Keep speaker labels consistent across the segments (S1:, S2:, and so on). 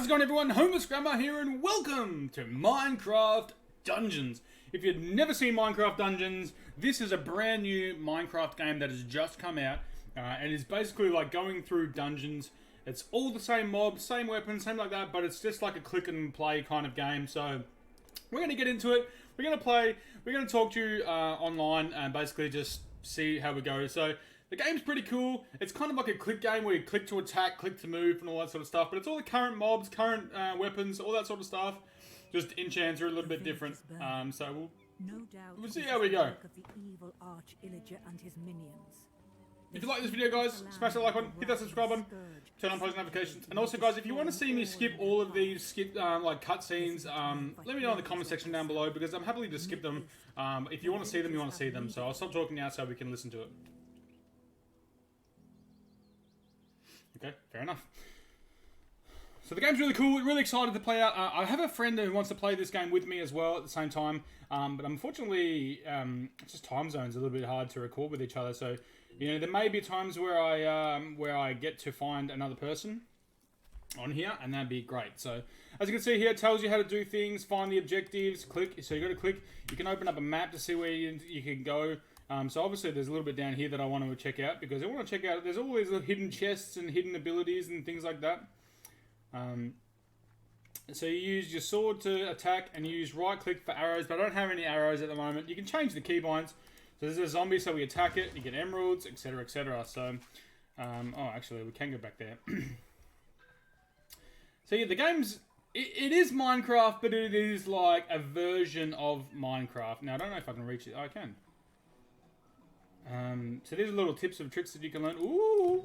S1: How's it going, everyone? Homeless Grandma here, and welcome to Minecraft Dungeons. If you've never seen Minecraft Dungeons, this is a brand new Minecraft game that has just come out, and is basically like going through dungeons. It's all the same mobs, same weapons, same like that, but it's just like a click and play kind of game. So we're going to get into it. We're going to play. We're going to talk to you online and basically just see how we go. So the game's pretty cool. It's kind of like a click game where you click to attack, click to move, and all that sort of stuff. But it's all the current mobs, current weapons, all that sort of stuff. Just enchants are a little bit different. So we'll see how we go. If you like this video, guys, smash that like button, hit that subscribe button, turn on post notifications. And also, guys, if you want to see me skip all of these like cutscenes, let me know in the comment section down below, because I'm happily to skip them. If you want to see them, you want to see them. So I'll stop talking now so we can listen to it. Okay, fair enough. So the game's really cool. Really excited to play out. I have a friend who wants to play this game with me as well at the same time. But unfortunately, it's just time zones a little bit hard to record with each other. So, you know, there may be times where I get to find another person on here, and that'd be great. So, as you can see here, it tells you how to do things, find the objectives, click. So you got to click. You can open up a map to see where you can go. So obviously there's a little bit down here that I want to check out, because I want to check out, there's all these little hidden chests and hidden abilities and things like that. So you use your sword to attack, and you use right click for arrows, but I don't have any arrows at the moment. You can change the keybinds. So there's a zombie, so we attack it, you get emeralds, etc, etc. So, oh, actually we can go back there. So yeah, the game's, it is Minecraft, but it is like a version of Minecraft. Now I don't know if I can reach it. Oh, I can. So these are little tips and tricks that you can learn. Ooh!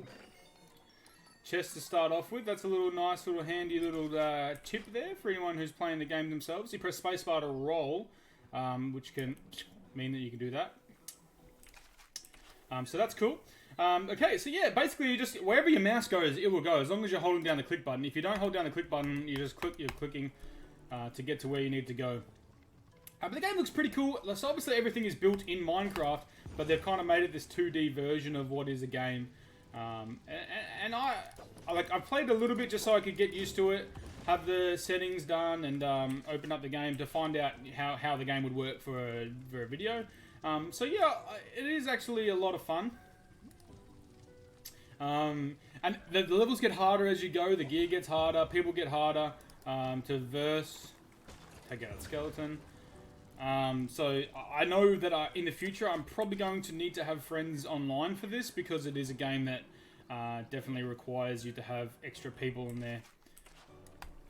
S1: Chest to start off with. That's a little nice, little handy little tip there for anyone who's playing the game themselves. You press spacebar to roll, which can mean that you can do that. So that's cool. Okay, so yeah, basically you just, wherever your mouse goes, it will go, as long as you're holding down the click button. If you don't hold down the click button, you just click, you're clicking to get to where you need to go. But the game looks pretty cool. So obviously everything is built in Minecraft, but they've kind of made it this 2D version of what is a game. And I've played a little bit just so I could get used to it, have the settings done, and open up the game to find out how the game would work for a video. So yeah, it is actually a lot of fun. And the levels get harder as you go. The gear gets harder. People get harder to verse. Take out that skeleton. So I know that in the future I'm probably going to need to have friends online for this, because it is a game that definitely requires you to have extra people in there.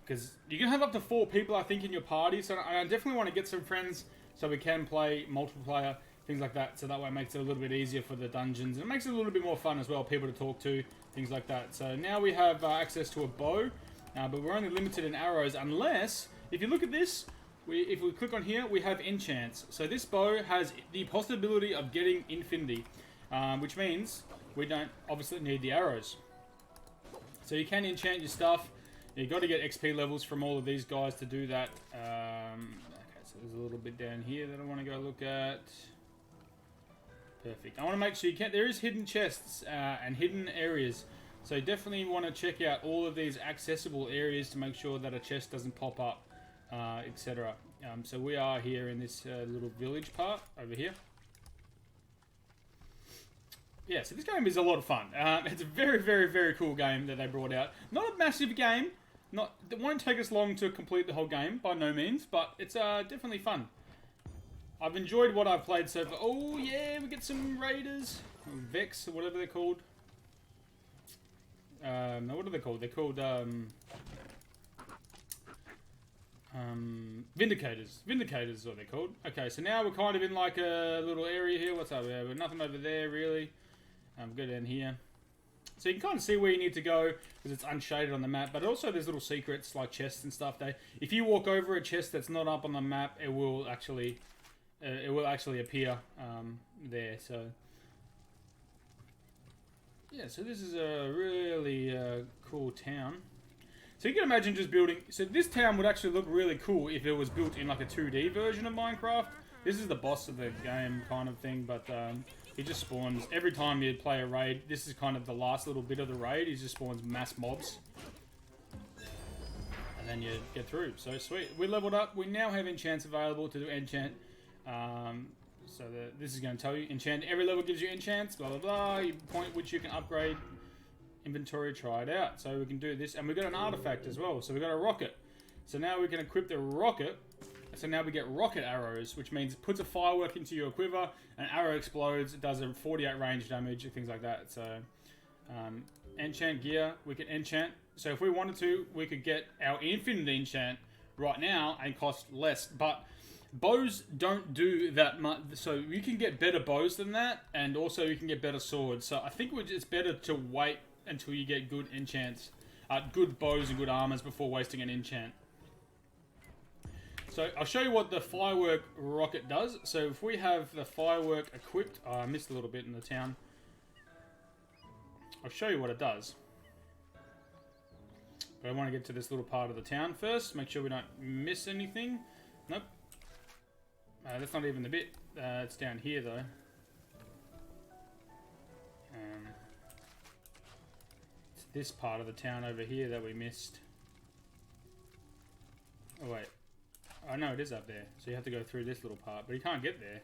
S1: Because you can have up to 4 people, I think, in your party. So I definitely want to get some friends so we can play multiplayer, things like that. So that way it makes it a little bit easier for the dungeons. And it makes it a little bit more fun as well, people to talk to, things like that. So now we have access to a bow, but we're only limited in arrows unless, if you look at this, if we click on here, we have enchants. So this bow has the possibility of getting infinity, which means we don't obviously need the arrows. So you can enchant your stuff. You've got to get XP levels from all of these guys to do that. Okay, so there's a little bit down here that I want to go look at. Perfect. I want to make sure you can. There is hidden chests and hidden areas. So you definitely want to check out all of these accessible areas to make sure that a chest doesn't pop up. Etc. So we are here in this little village part over here. Yeah, so this game is a lot of fun. It's a very, very, very cool game that they brought out. Not a massive game. It won't take us long to complete the whole game, by no means, but it's definitely fun. I've enjoyed what I've played so far. Oh yeah, we get some raiders, Vex or whatever they're called. No, what are they called? They're called Vindicators. Vindicators is what they're called. Okay, so now we're kind of in like a little area here. What's over there? We've nothing over there really. Go down here. So you can kind of see where you need to go, because it's unshaded on the map. But also there's little secrets like chests and stuff. If you walk over a chest that's not up on the map, it will actually appear there. So yeah, so this is a really cool town. So you can imagine just building... So this town would actually look really cool if it was built in like a 2D version of Minecraft. This is the boss of the game kind of thing, but he just spawns... Every time you play a raid, this is kind of the last little bit of the raid. He just spawns mass mobs. then you get through. So sweet. We leveled up. We now have enchants available to do enchant. So this is going to tell you enchant. Every level gives you enchants. Blah blah blah. You point at which you can upgrade. Inventory. Try it out. So we can do this, and we got an artifact as well. So we got a rocket. So now we can equip the rocket. So now we get rocket arrows, which means it puts a firework into your quiver, an arrow explodes, it does a 48 range damage, things like that. So, enchant gear, we can enchant. So if we wanted to, we could get our infinite enchant right now and cost less. But bows don't do that much. So you can get better bows than that, and also you can get better swords. So I think it's better to wait until you get good enchants, good bows and good armors before wasting an enchant. So I'll show you what the firework rocket does. So if we have the firework equipped, oh, I missed a little bit in the town. I'll show you what it does. But I want to get to this little part of the town first. Make sure we don't miss anything. Nope. That's not even the bit. It's down here though. It's this part of the town over here that we missed. Oh wait. Oh no, it is up there. So you have to go through this little part, but you can't get there.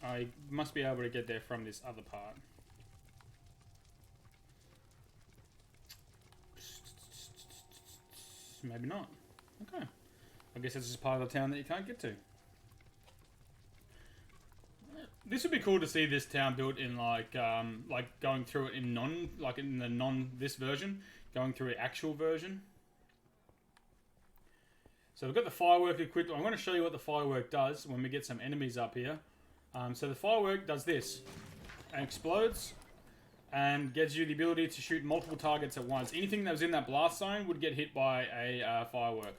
S1: Oh, you must be able to get there from this other part. Maybe not. Okay. I guess this is part of the town that you can't get to. This would be cool to see this town built in like going through it in this version, going through an actual version. So we've got the firework equipped. I'm going to show you what the firework does when we get some enemies up here. So the firework does this. And explodes. And gives you the ability to shoot multiple targets at once. Anything that was in that blast zone would get hit by a firework.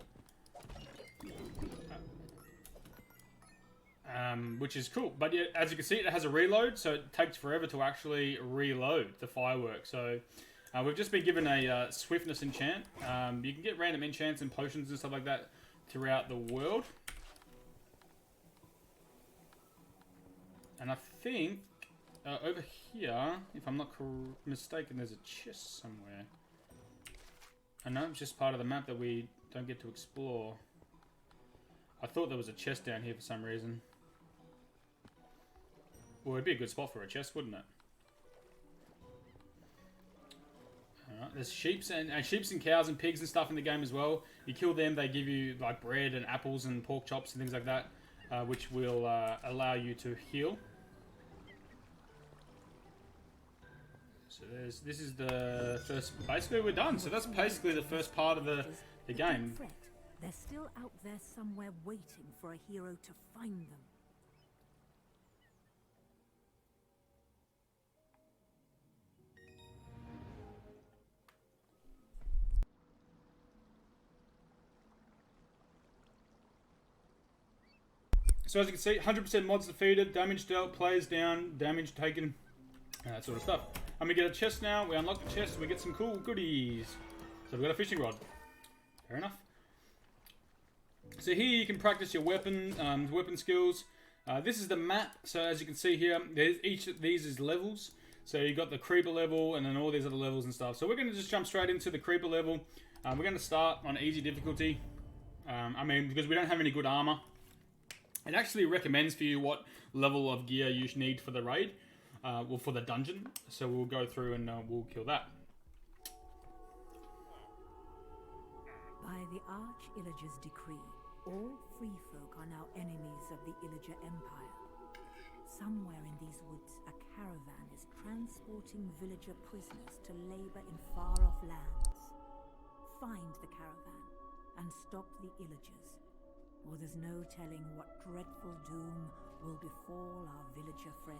S1: Which is cool. But yeah, as you can see, it has a reload. So it takes forever to actually reload the firework. So we've just been given a swiftness enchant. You can get random enchants and potions and stuff like that throughout the world. And I think over here, if I'm not mistaken, there's a chest somewhere. I know it's just part of the map that we don't get to explore. I thought there was a chest down here for some reason. Well, it'd be a good spot for a chest, wouldn't it? Alright, there's sheeps and cows and pigs and stuff in the game as well. You kill them, they give you like bread and apples and pork chops and things like that, which will allow you to heal. So this is the first. Basically, we're done. So that's basically the first part of the game.
S2: They're still out there somewhere waiting for a hero to find them.
S1: So as you can see, 100% mods defeated, damage dealt, players down, damage taken, that sort of stuff. And we get a chest now, we unlock the chest, and we get some cool goodies. So we've got a fishing rod. Fair enough. So here you can practice your weapon skills. This is the map, so as you can see here, each of these is levels. So you've got the creeper level, and then all these other levels and stuff. So we're going to just jump straight into the creeper level. We're going to start on easy difficulty. Because we don't have any good armor. It actually recommends for you what level of gear you need for the raid, well, for the dungeon. So we'll go through and we'll kill that.
S2: By the Arch-Illager's decree, all free folk are now enemies of the Illager Empire. Somewhere in these woods, a caravan is transporting villager prisoners to labor in far-off lands. Find the caravan and stop the Illagers, or there's no telling what dreadful doom will befall our villager friends.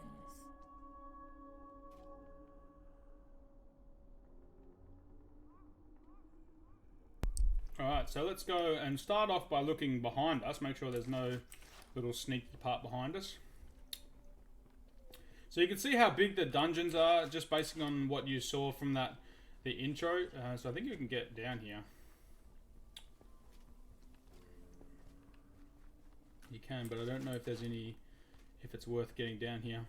S1: Alright, so let's go and start off by looking behind us. Make sure there's no little sneaky part behind us. So you can see how big the dungeons are, just based on what you saw from the intro. So I think you can get down here. You can, but I don't know if there's if it's worth getting down here.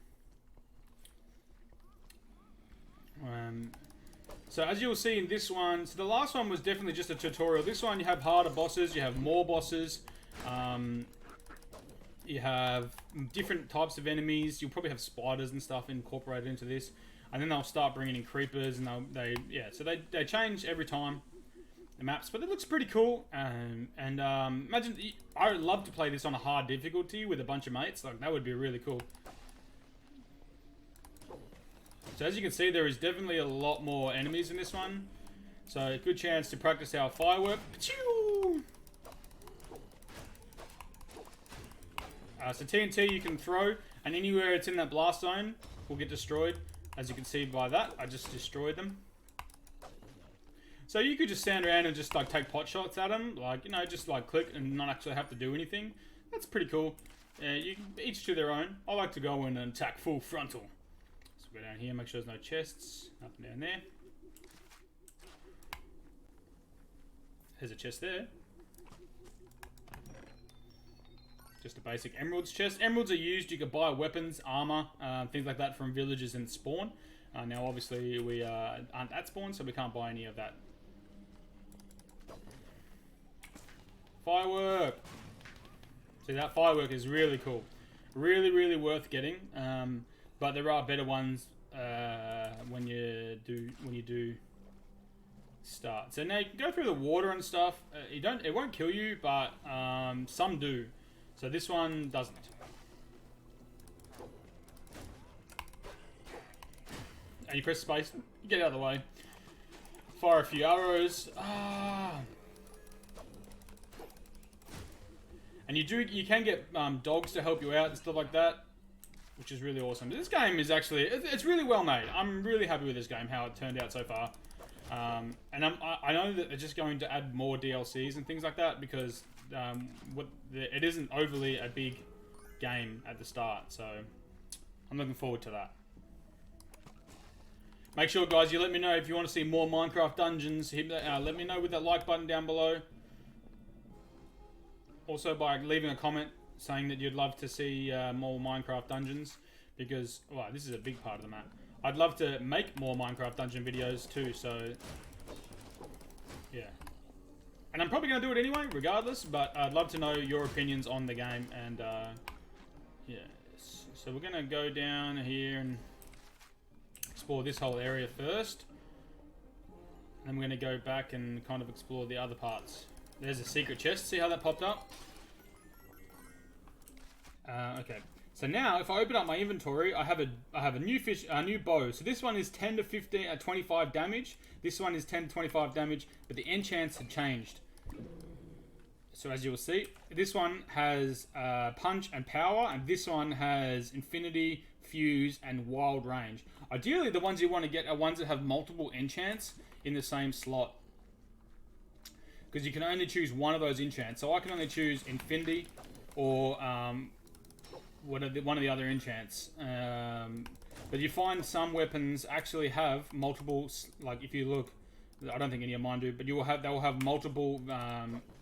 S1: So as you'll see in this one, so the last one was definitely just a tutorial. This one you have harder bosses, you have more bosses, you have different types of enemies. You'll probably have spiders and stuff incorporated into this, and then they'll start bringing in creepers, and so they change every time the maps, but it looks pretty cool. Imagine, I would love to play this on a hard difficulty with a bunch of mates. Like, that would be really cool. So as you can see, there is definitely a lot more enemies in this one. So a good chance to practice our firework. So TNT you can throw, and anywhere it's in that blast zone will get destroyed. As you can see by that, I just destroyed them. So you could just stand around and just like take pot shots at them, like, you know, just like click and not actually have to do anything. That's pretty cool. You can, each to their own. I like to go in and attack full frontal. So go down here, make sure there's no chests. Nothing down there. There's a chest there. Just a basic emeralds chest. Emeralds are used, you can buy weapons, armor, things like that from villagers in spawn. Now obviously we aren't at spawn, so we can't buy any of that. Firework! See, that firework is really cool. Really, really worth getting. But there are better ones when you do start. So now you can go through the water and stuff. It won't kill you, but some do. So this one doesn't. And you press space, you get out of the way. Fire a few arrows. And you can get dogs to help you out and stuff like that, which is really awesome. This game is actually, it's really well made. I'm really happy with this game, how it turned out so far. And I know that they're just going to add more DLCs and things like that, because it isn't overly a big game at the start, so I'm looking forward to that. Make sure, guys, you let me know if you want to see more Minecraft dungeons. Let me know with that like button down below. Also by leaving a comment saying that you'd love to see more Minecraft dungeons, because, well, this is a big part of the map. I'd love to make more Minecraft dungeon videos too, so yeah. And I'm probably going to do it anyway, regardless, but I'd love to know your opinions on the game, and yeah. So we're going to go down here and explore this whole area first. And then we're going to go back and kind of explore the other parts. There's a secret chest. See how that popped up? Okay. So now, if I open up my inventory, I have a new bow. So this one is 10 to 15, 25 damage. This one is 10 to 25 damage, but the enchants have changed. So as you will see, this one has punch and power, and this one has infinity, fuse, and wild range. Ideally, the ones you want to get are ones that have multiple enchants in the same slot, because you can only choose one of those enchants. So I can only choose infinity or one of the other enchants. But you find some weapons actually have multiple. Like if you look, I don't think any of mine do, but they will have multiple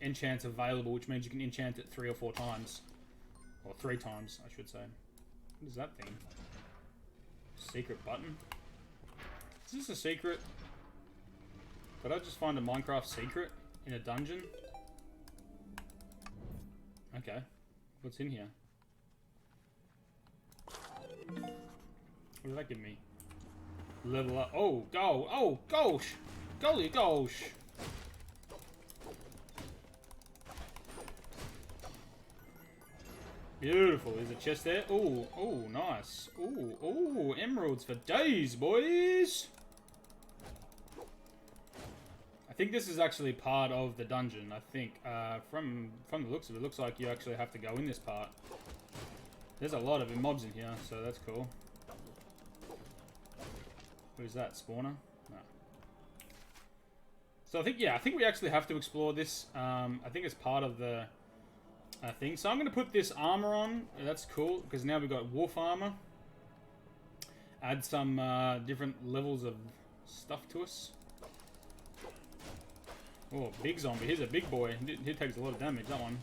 S1: enchants available, which means you can enchant it 3 or 4 times, or 3 times, I should say. What is that thing? Secret button? Is this a secret? Did I just find a Minecraft secret in a dungeon? Okay. What's in here? What did that give me? Level up. Oh, go. Oh, gosh. Golly gosh. Beautiful. There's a chest there. Oh, oh, nice. Oh, oh, emeralds for days, boys. I think this is actually part of the dungeon. I think from the looks of it, looks like you actually have to go in this part. There's a lot of mobs in here, so that's cool. Who's that? Spawner? No. So I think we actually have to explore this. I think it's part of the thing. So I'm going to put this armor on. That's cool, because now we've got wolf armor. Add some different levels of stuff to us. Oh, big zombie. He's a big boy. He takes a lot of damage, that one.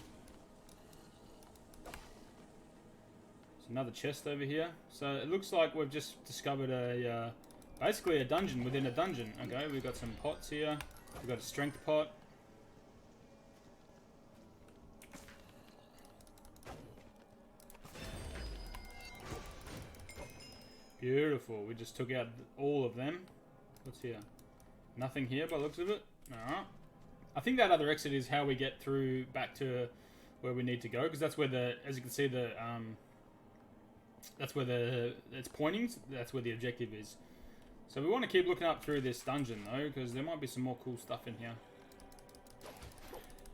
S1: There's another chest over here. So it looks like we've just discovered a Basically a dungeon within a dungeon. Okay, we've got some pots here. We've got a strength pot. Beautiful. We just took out all of them. What's here? Nothing here by the looks of it. Alright. I think that other exit is how we get through back to where we need to go, because that's where the, as you can see, the that's where it's pointing. That's where the objective is. So we want to keep looking up through this dungeon though, because there might be some more cool stuff in here.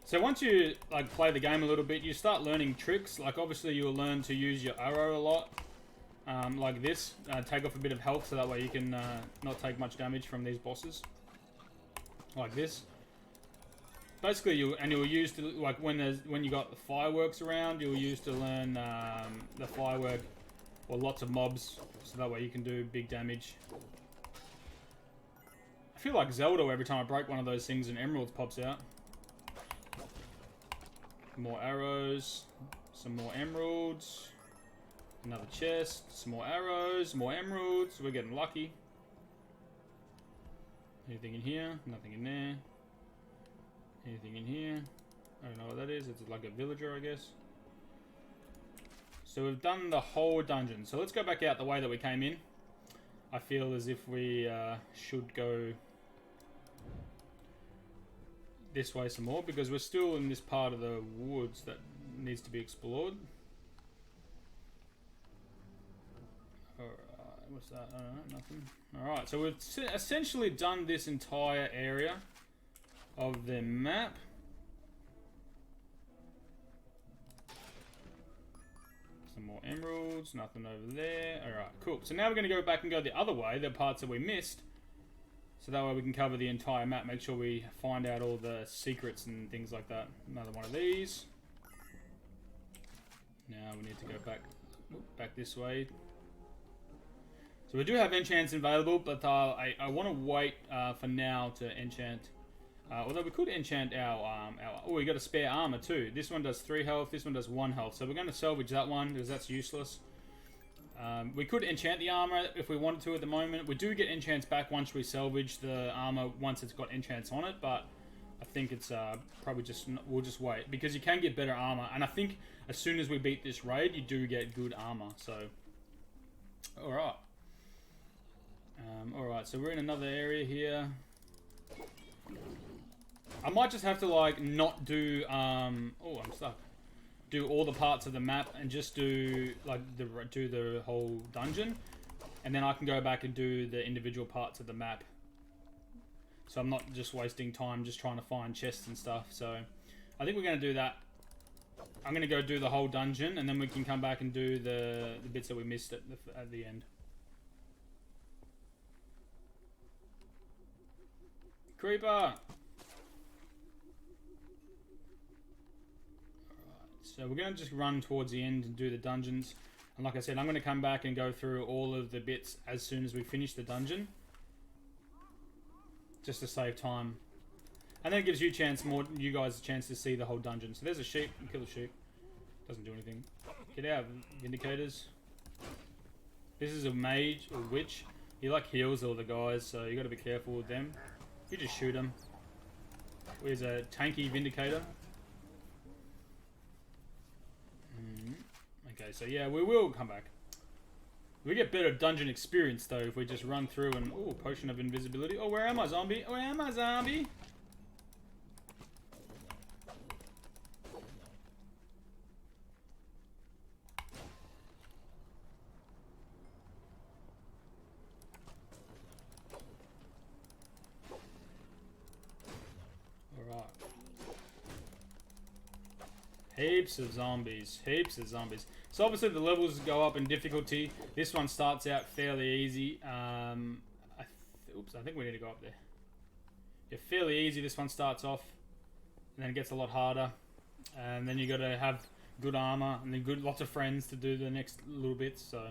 S1: So once you like play the game a little bit, you start learning tricks. Like obviously you'll learn to use your arrow a lot, like this. Take off a bit of health so that way you can not take much damage from these bosses. Like this. Basically, you'll use to, like when you got the fireworks around, you'll use to learn the firework or lots of mobs, so that way you can do big damage. I feel like Zelda every time I break one of those things and emeralds pops out. More arrows, some more emeralds, another chest, some more arrows, more emeralds. We're getting lucky. Anything in here? Nothing in there. Anything in here? I don't know what that is. It's like a villager, I guess. So we've done the whole dungeon. So let's go back out the way that we came in. I feel as if we should go this way some more, because we're still in this part of the woods that needs to be explored. Alright, what's that? I don't know, nothing. Alright, so we've essentially done this entire area of the map. Some more emeralds, nothing over there. Alright, cool. So now we're going to go back and go the other way, the parts that we missed. So that way we can cover the entire map, make sure we find out all the secrets and things like that. Another one of these. Now we need to go back this way. So we do have enchants available, but I want to wait for now to enchant. Although we could enchant our oh, we got a spare armor too. This one does 3 health, this one does 1 health. So we're going to salvage that one because that's useless. We could enchant the armor if we wanted to at the moment. We do get enchants back once we salvage the armor, once it's got enchants on it, but I think it's probably just, we'll just wait, because you can get better armor, and I think as soon as we beat this raid, you do get good armor, so alright. Alright, so we're in another area here. I might just have to like not do oh, I'm stuck. Do all the parts of the map and just do like the whole dungeon, and then I can go back and do the individual parts of the map. So I'm not just wasting time just trying to find chests and stuff. So I think we're going to do that. I'm going to go do the whole dungeon, and then we can come back and do the bits that we missed at the end. Creeper! So we're going to just run towards the end and do the dungeons. And like I said, I'm going to come back and go through all of the bits as soon as we finish the dungeon. Just to save time. And then it gives you guys a chance to see the whole dungeon. So there's a sheep. You kill the sheep. Doesn't do anything. Get out, Vindicators. This is a mage or witch. He like heals all the guys, so you got to be careful with them. You just shoot them. Here's a tanky Vindicator. Okay, so yeah, we will come back. We get better dungeon experience though if we just run through and... Oh, potion of invisibility. Oh, where am I, zombie? Where am I, zombie? Alright. Heaps of zombies. Heaps of zombies. So obviously the levels go up in difficulty. This one starts out fairly easy. Oops, I think we need to go up there. Yeah, fairly easy. This one starts off, and then it gets a lot harder. And then you got to have good armor, and then lots of friends to do the next little bits. So,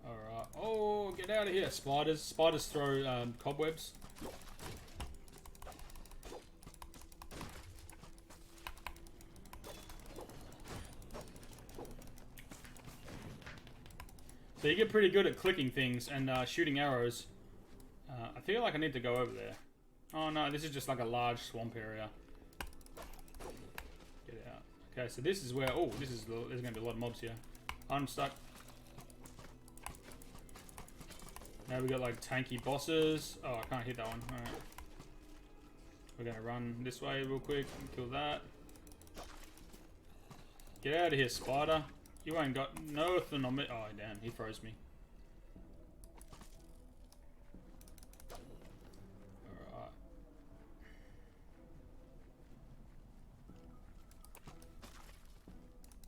S1: all right. Oh, get out of here, spiders! Spiders throw cobwebs. So you get pretty good at clicking things and shooting arrows. I feel like I need to go over there. Oh no, this is just like a large swamp area. Get out. Okay, so this is where... Oh, there's going to be a lot of mobs here. I'm stuck. Now we got like tanky bosses. Oh, I can't hit that one. Alright. We're going to run this way real quick and kill that. Get out of here, spider. You ain't got nothing on me. Oh, damn, he froze me. Alright.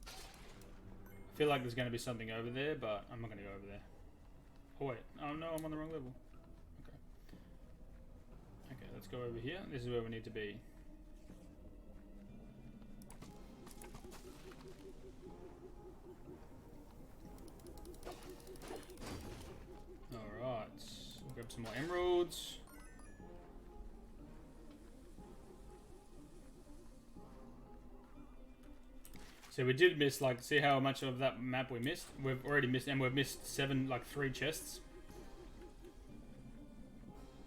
S1: I feel like there's going to be something over there, but I'm not going to go over there. Oh, wait. Oh, no, I'm on the wrong level. Okay. Okay, let's go over here. This is where we need to be. Alright. We'll grab some more emeralds. So we did miss, like, see how much of that map we missed? We've already missed, and we've missed 3 chests.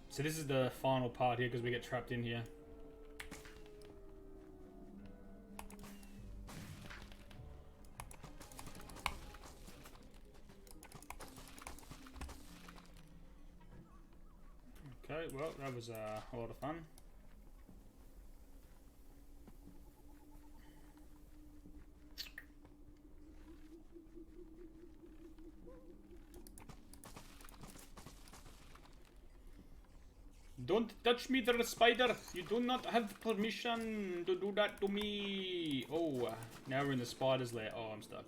S1: So this is the final part here, because we get trapped in here. Okay, well, that was a lot of fun. Don't touch me, the spider. You do not have permission to do that to me. Oh, now we're in the spider's lair. Oh, I'm stuck.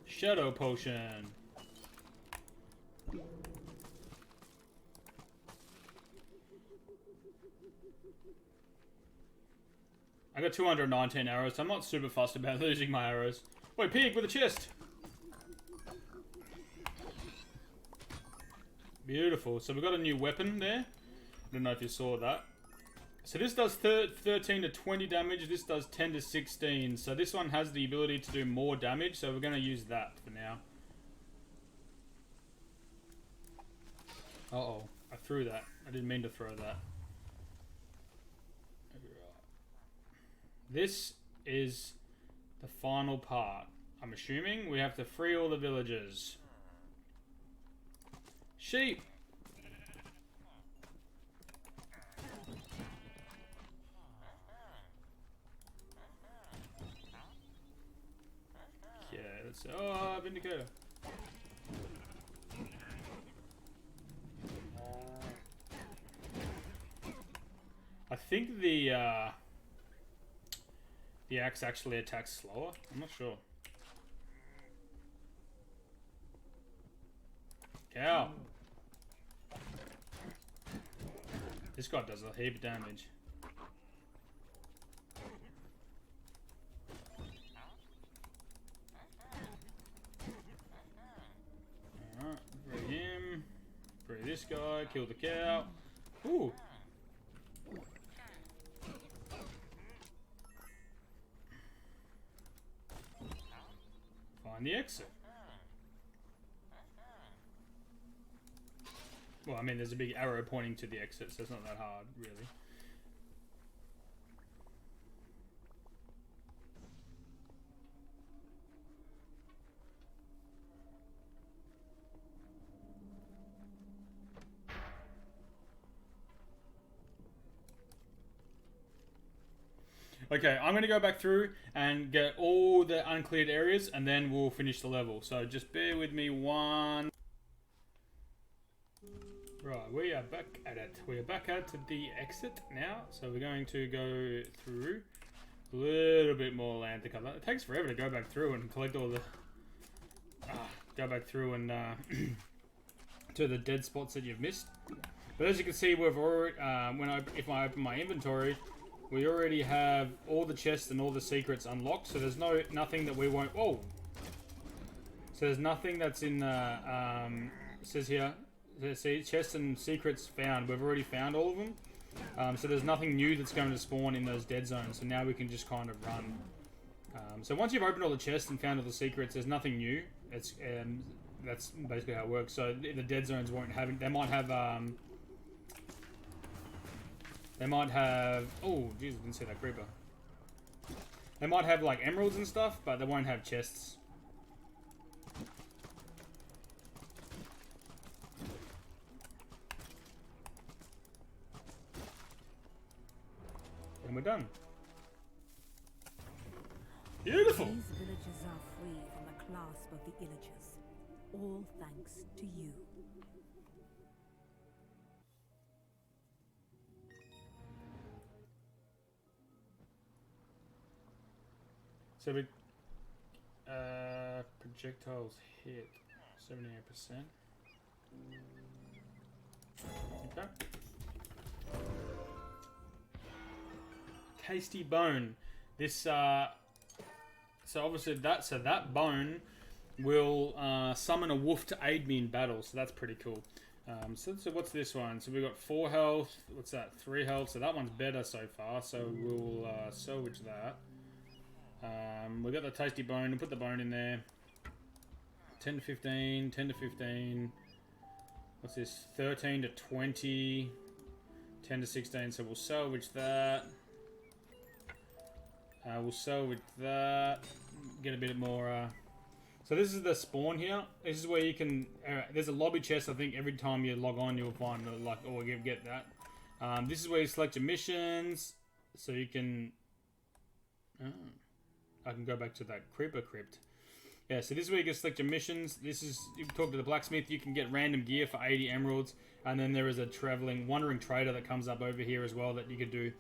S1: Shadow potion. I got 219 arrows, so I'm not super fussed about losing my arrows. Wait, pig with a chest. Beautiful. So we've got a new weapon there. I don't know if you saw that. So this does 13 to 20 damage. This does 10 to 16. So this one has the ability to do more damage. So we're going to use that for now. Uh-oh. I threw that. I didn't mean to throw that. This is the final part. I'm assuming we have to free all the villagers. Sheep! Yeah, let's... Oh, Vindicator. I think the axe actually attacks slower. I'm not sure. Cow. This guy does a heap of damage. Alright, free him. Free this guy. Kill the cow. Ooh. Find the exit. Well, I mean, there's a big arrow pointing to the exit, so it's not that hard, really. Okay, I'm going to go back through and get all the uncleared areas, and then we'll finish the level. So just bear with me one... Right, we are back at it. We are back at the exit now. So we're going to go through a little bit more land to cover. It takes forever to go back through and collect all the... go back through and to the dead spots that you've missed. But as you can see, we've already... if I open my inventory, we already have all the chests and all the secrets unlocked. So there's nothing that we won't... Whoa! So there's nothing that's in the... it says here... See, chests and secrets found. We've already found all of them. So there's nothing new that's going to spawn in those dead zones. So now we can just kind of run. So once you've opened all the chests and found all the secrets, there's nothing new. It's that's basically how it works. So the dead zones won't have. They might have. They might have. Oh, jeez, I didn't see that creeper. They might have like emeralds and stuff, but they won't have chests. And we're done. Beautiful.
S2: These villages are free from the clasp of the Illagers, all thanks to you.
S1: So we projectiles hit 78%. Okay. Tasty bone. This so obviously that bone will summon a wolf to aid me in battle. So that's pretty cool. So what's this one? So we got 4 health. What's that? 3 health. So that one's better so far. So we'll salvage that. We got the tasty bone. We'll put the bone in there. 10 to 15. 10 to 15. What's this? 13 to 20. 10 to 16. So we'll salvage that. We'll salvage that. Get a bit more. So this is the spawn here. This is where you can. There's a lobby chest. I think every time you log on, you'll find like, or you get that. This is where you select your missions, so you can. I can go back to that creeper crypt. Yeah, so this is where you can select your missions. This is, you talk to the blacksmith, you can get random gear for 80 emeralds. And then there is a wandering trader that comes up over here as well that you could do.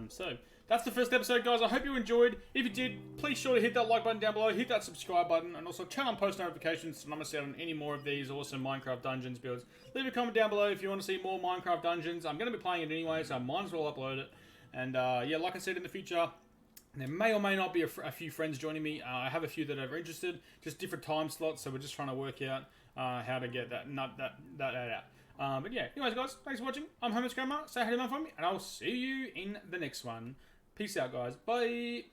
S1: So, that's the first episode, guys. I hope you enjoyed. If you did, please sure to hit that like button down below, hit that subscribe button, and also turn on post notifications so I'm going to see on any more of these awesome Minecraft Dungeons builds. Leave a comment down below if you want to see more Minecraft Dungeons. I'm going to be playing it anyway, so I might as well upload it. And yeah, like I said, in the future, there may or may not be a few friends joining me. I have a few that are interested, just different time slots, so we're just trying to work out how to get that out. But yeah, anyways, guys, thanks for watching. I'm Homer's Grandma. Say hi to mum for me, and I'll see you in the next one. Peace out, guys. Bye.